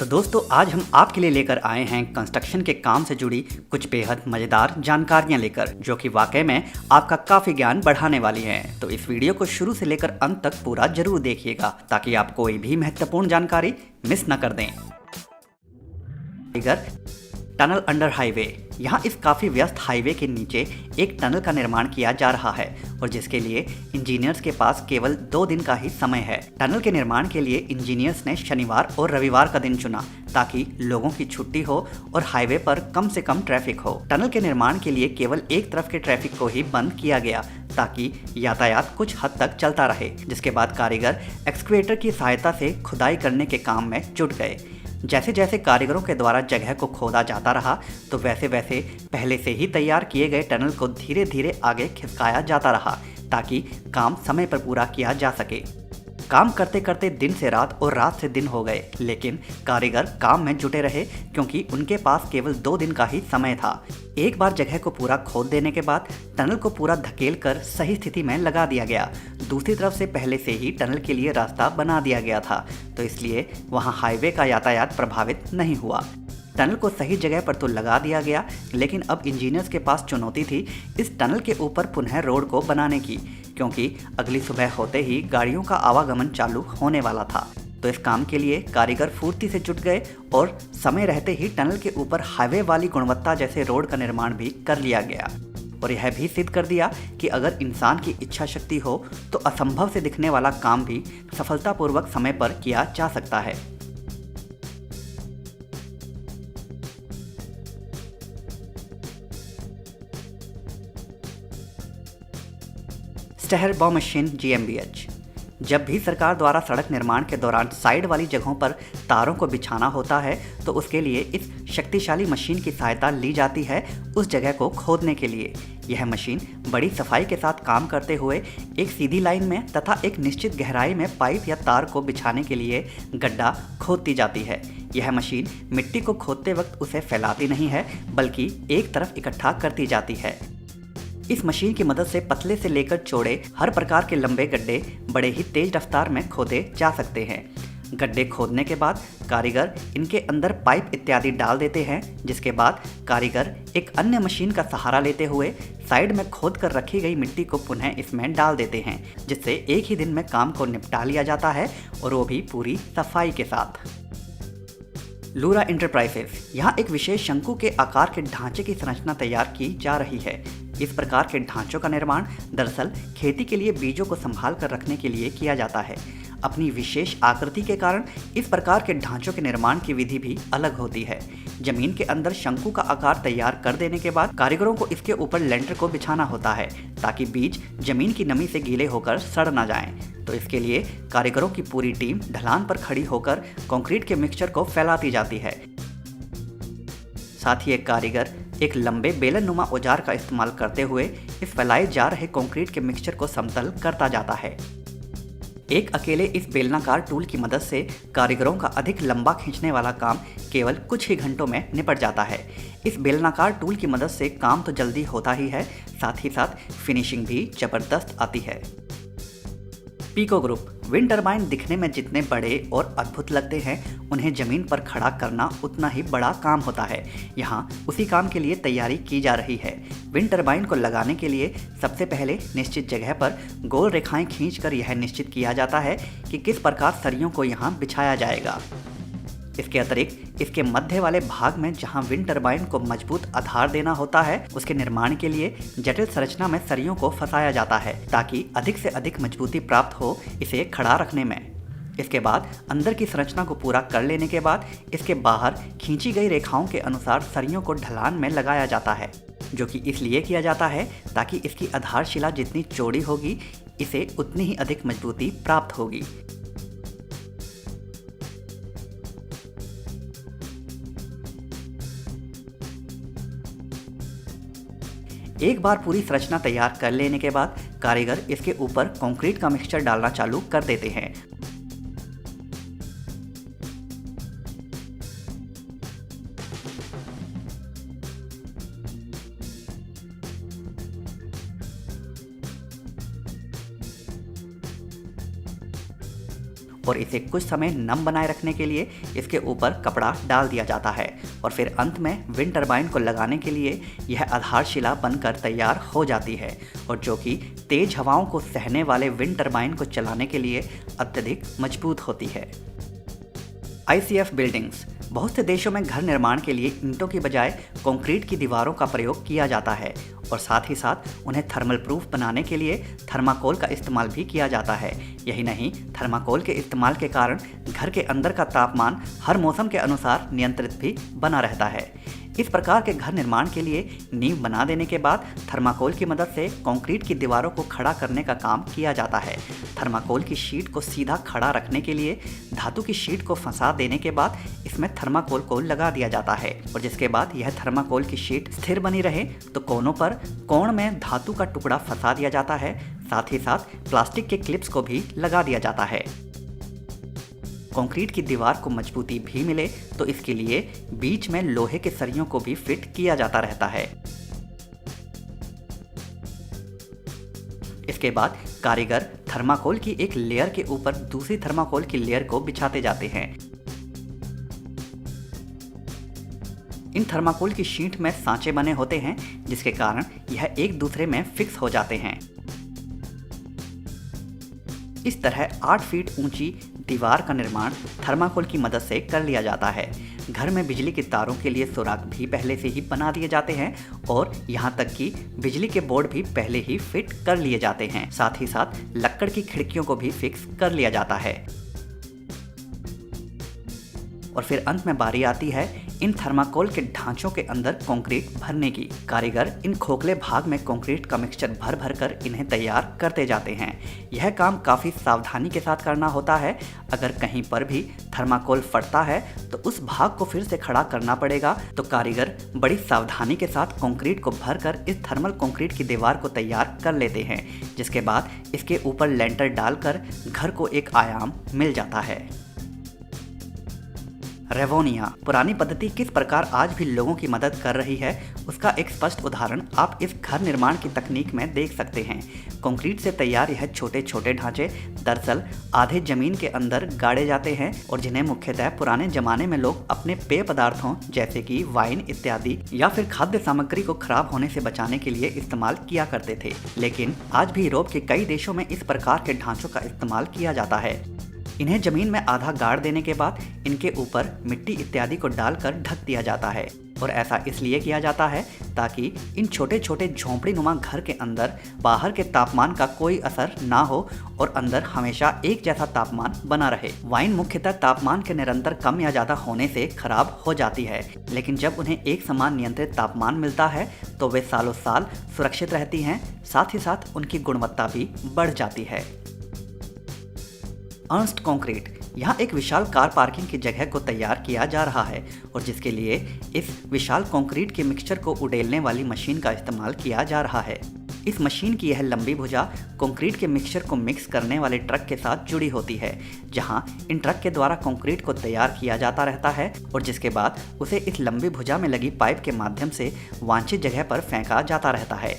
तो दोस्तों आज हम आपके लिए लेकर आए हैं कंस्ट्रक्शन के काम से जुड़ी कुछ बेहद मज़ेदार जानकारियां लेकर, जो कि वाकई में आपका काफ़ी ज्ञान बढ़ाने वाली हैं। तो इस वीडियो को शुरू से लेकर अंत तक पूरा जरूर देखिएगा ताकि आप कोई भी महत्वपूर्ण जानकारी मिस न कर दें। Tunnel under highway. यहाँ इस काफ़ी व्यस्त हाईवे के नीचे एक टनल का निर्माण किया जा रहा है और जिसके लिए इंजीनियर्स के पास केवल 2 दिन का ही समय है। टनल के निर्माण के लिए इंजीनियर्स ने शनिवार और रविवार का दिन चुना ताकि लोगों की छुट्टी हो और हाईवे पर कम से कम ट्रैफिक हो। टनल के निर्माण के लिए केवल एक तरफ के ट्रैफिक को ही बंद किया गया ताकि यातायात कुछ हद तक चलता रहे, जिसके बाद कारीगर एक्सकवेटर की सहायता से खुदाई करने के काम में जुट गए। जैसे जैसे कारीगरों के द्वारा जगह को खोदा जाता रहा तो वैसे वैसे पहले से ही तैयार किए गए टनल को धीरे धीरे आगे खिसकाया जाता रहा ताकि काम समय पर पूरा किया जा सके। काम करते करते दिन से रात और रात से दिन हो गए, लेकिन कारीगर काम में जुटे रहे क्योंकि उनके पास केवल 2 दिन का ही समय था। एक बार जगह को पूरा खोद देने के बाद टनल को पूरा धकेल कर सही स्थिति में लगा दिया गया। दूसरी तरफ से पहले से ही टनल के लिए रास्ता बना दिया गया था, तो इसलिए वहां हाईवे का यातायात प्रभावित नहीं हुआ। टनल को सही जगह पर तो लगा दिया गया, लेकिन अब इंजीनियर्स के पास चुनौती थी इस टनल के ऊपर पुनः रोड को बनाने की, क्योंकि अगली सुबह होते ही गाड़ियों का आवागमन चालू होने वाला था। तो इस काम के लिए कारीगर फुर्ती से जुट गए और समय रहते ही टनल के ऊपर हाईवे वाली गुणवत्ता जैसे रोड का निर्माण भी कर लिया गया और यह भी सिद्ध कर दिया कि अगर इंसान की इच्छा शक्ति हो तो असंभव से दिखने वाला काम भी सफलतापूर्वक समय पर किया जा सकता है। स्टेहर बॉ मशीन GmbH। जब भी सरकार द्वारा सड़क निर्माण के दौरान साइड वाली जगहों पर तारों को बिछाना होता है तो उसके लिए इस शक्तिशाली मशीन की सहायता ली जाती है उस जगह को खोदने के लिए। यह मशीन बड़ी सफाई के साथ काम करते हुए एक सीधी लाइन में तथा एक निश्चित गहराई में पाइप या तार को बिछाने के लिए गड्ढा खोदती जाती है। यह मशीन मिट्टी को खोदते वक्त उसे फैलाती नहीं है, बल्कि एक तरफ इकट्ठा करती जाती है। इस मशीन की मदद से पतले से लेकर चौड़े हर प्रकार के लंबे गड्ढे बड़े ही तेज रफ्तार में खोदे जा सकते हैं। गड्ढे खोदने के बाद कारीगर इनके अंदर पाइप इत्यादि डाल देते हैं, जिसके बाद कारीगर एक अन्य मशीन का सहारा लेते हुए साइड में खोद कर रखी गई मिट्टी को पुनः इसमें डाल देते हैं, जिससे एक ही दिन में काम को निपटा लिया जाता है और वो भी पूरी सफाई के साथ। लूरा इंटरप्राइजेस। यहाँ एक विशेष शंकु के आकार के ढांचे की संरचना तैयार की जा रही है। इस प्रकार के ढांचों का निर्माण दरअसल खेती के लिए बीजों को संभाल कर रखने के लिए किया जाता है। अपनी विशेष आकृति के कारण इस प्रकार के ढांचों के निर्माण की विधि भी अलग होती है। जमीन के अंदर शंकु का आकार तैयार कर देने के बाद कारीगरों को इसके ऊपर लेंटर को बिछाना होता है ताकि बीज जमीन की नमी से गीले होकर सड़ न जाएं। तो इसके लिए कारीगरों की पूरी टीम ढलान पर खड़ी होकर कंक्रीट के मिक्सचर को फैलाती जाती है। साथ ही एक कारीगर एक लंबे बेलन नुमा औजार का इस्तेमाल करते हुए इस फैलाए जा रहे कंक्रीट के मिक्सचर को समतल करता जाता है। एक अकेले इस बेलनाकार टूल की मदद से कारीगरों का अधिक लंबा खींचने वाला काम केवल कुछ ही घंटों में निपट जाता है। इस बेलनाकार टूल की मदद से काम तो जल्दी होता ही है, साथ ही साथ फिनिशिंग भी जबरदस्त आती है। Pico group. विंड टरबाइन दिखने में जितने बड़े और अद्भुत लगते हैं, उन्हें जमीन पर खड़ा करना उतना ही बड़ा काम होता है। यहाँ उसी काम के लिए तैयारी की जा रही है। विंड टरबाइन को लगाने के लिए सबसे पहले निश्चित जगह पर गोल रेखाएं खींचकर यह निश्चित किया जाता है कि किस प्रकार सरियों को यहाँ बिछाया जाएगा। इसके अतिरिक्त इसके मध्य वाले भाग में जहां विंड टरबाइन को मजबूत आधार देना होता है, उसके निर्माण के लिए जटिल संरचना में सरियों को फंसाया जाता है ताकि अधिक से अधिक मजबूती प्राप्त हो इसे खड़ा रखने में। इसके बाद अंदर की संरचना को पूरा कर लेने के बाद इसके बाहर खींची गई रेखाओं के अनुसार सरियों को ढलान में लगाया जाता है, जो कि इसलिए किया जाता है ताकि इसकी आधारशिला जितनी चौड़ी होगी इसे उतनी ही अधिक मजबूती प्राप्त होगी। एक बार पूरी संरचना तैयार कर लेने के बाद कारीगर इसके ऊपर कंक्रीट का मिक्सचर डालना चालू कर देते हैं। और इसे कुछ समय नम बनाए रखने के लिए इसके ऊपर कपड़ा डाल दिया जाता है और फिर अंत में विंड टरबाइन को लगाने के लिए यह आधारशिला बनकर तैयार हो जाती है और जो कि तेज हवाओं को सहने वाले विंड टरबाइन को चलाने के लिए अत्यधिक मजबूत होती है। ICF buildings. बहुत से देशों में घर निर्माण के लिए ईंटों की बजाय कंक्रीट की दीवारों का प्रयोग किया जाता है और साथ ही साथ उन्हें थर्मल प्रूफ बनाने के लिए थर्माकोल का इस्तेमाल भी किया जाता है। यही नहीं, थर्माकोल के इस्तेमाल के कारण घर के अंदर का तापमान हर मौसम के अनुसार नियंत्रित भी बना रहता है। इस प्रकार के घर निर्माण के लिए नींव बना देने के बाद थर्माकोल की मदद से कंक्रीट की दीवारों को खड़ा करने का काम किया जाता है। थर्माकोल की शीट को सीधा खड़ा रखने के लिए धातु की शीट को फंसा देने के बाद इसमें थर्माकोल को लगा दिया जाता है और जिसके बाद यह थर्माकोल की शीट स्थिर बनी रहे तो कोनों पर कोण में धातु का टुकड़ा फंसा दिया जाता है। साथ ही साथ प्लास्टिक के क्लिप्स को भी लगा दिया जाता है। कंक्रीट की दीवार को मजबूती भी मिले तो इसके लिए बीच में लोहे के सरियों को भी फिट किया जाता रहता है। इसके बाद कारीगर थर्माकोल की एक लेयर के ऊपर दूसरी थर्माकोल की लेयर को बिछाते जाते हैं। इन थर्माकोल की शीट में सांचे बने होते हैं जिसके कारण यह एक दूसरे में फिक्स हो जाते हैं। इस तरह 8 फीट ऊंची दीवार का निर्माण थर्माकोल की मदद से कर लिया जाता है। घर में बिजली के तारों के लिए सुराख भी पहले से ही बना दिए जाते हैं और यहाँ तक कि बिजली के बोर्ड भी पहले ही फिट कर लिए जाते हैं। साथ ही साथ लक्कड़ की खिड़कियों को भी फिक्स कर लिया जाता है। और फिर अंत में बारी आती है इन थर्माकोल के ढांचों के अंदर कंक्रीट भरने की। कारीगर इन खोखले भाग में कंक्रीट का मिक्सचर भर भर कर इन्हें तैयार करते जाते हैं। यह काम काफ़ी सावधानी के साथ करना होता है। अगर कहीं पर भी थर्माकोल फटता है तो उस भाग को फिर से खड़ा करना पड़ेगा। तो कारीगर बड़ी सावधानी के साथ कंक्रीट को भर कर इस थर्मल कंक्रीट की दीवार को तैयार कर लेते हैं, जिसके बाद इसके ऊपर लेंटर डालकर घर को एक आयाम मिल जाता है। रेवोनिया। पुरानी पद्धति किस प्रकार आज भी लोगों की मदद कर रही है उसका एक स्पष्ट उदाहरण आप इस घर निर्माण की तकनीक में देख सकते हैं। कंक्रीट से तैयार यह छोटे छोटे ढांचे दरअसल आधे जमीन के अंदर गाड़े जाते हैं और जिन्हें मुख्यतः पुराने जमाने में लोग अपने पेय पदार्थों जैसे कि वाइन इत्यादि या फिर खाद्य सामग्री को खराब होने से बचाने के लिए इस्तेमाल किया करते थे। लेकिन आज भी यूरोप के कई देशों में इस प्रकार के ढांचों का इस्तेमाल किया जाता है। इन्हें जमीन में आधा गाड़ देने के बाद इनके ऊपर मिट्टी इत्यादि को डालकर ढक दिया जाता है और ऐसा इसलिए किया जाता है ताकि इन छोटे छोटे झोंपड़ी नुमा घर के अंदर बाहर के तापमान का कोई असर ना हो और अंदर हमेशा एक जैसा तापमान बना रहे। वाइन मुख्यतः तापमान के निरंतर कम या ज़्यादा होने से खराब हो जाती है, लेकिन जब उन्हें एक समान नियंत्रित तापमान मिलता है तो वे सालों साल सुरक्षित रहती हैं। साथ ही साथ उनकी गुणवत्ता भी बढ़ जाती है। Ernst concrete. यहाँ एक विशाल कार पार्किंग की जगह को तैयार किया जा रहा है और जिसके लिए इस विशाल कंक्रीट के मिक्सचर को उड़ेलने वाली मशीन का इस्तेमाल किया जा रहा है। इस मशीन की यह लंबी भुजा कंक्रीट के मिक्सचर को मिक्स करने वाले ट्रक के साथ जुड़ी होती है, जहाँ इन ट्रक के द्वारा कंक्रीट को तैयार किया जाता रहता है और जिसके बाद उसे इस लंबी भुजा में लगी पाइप के माध्यम से वांछित जगह पर फेंका जाता रहता है।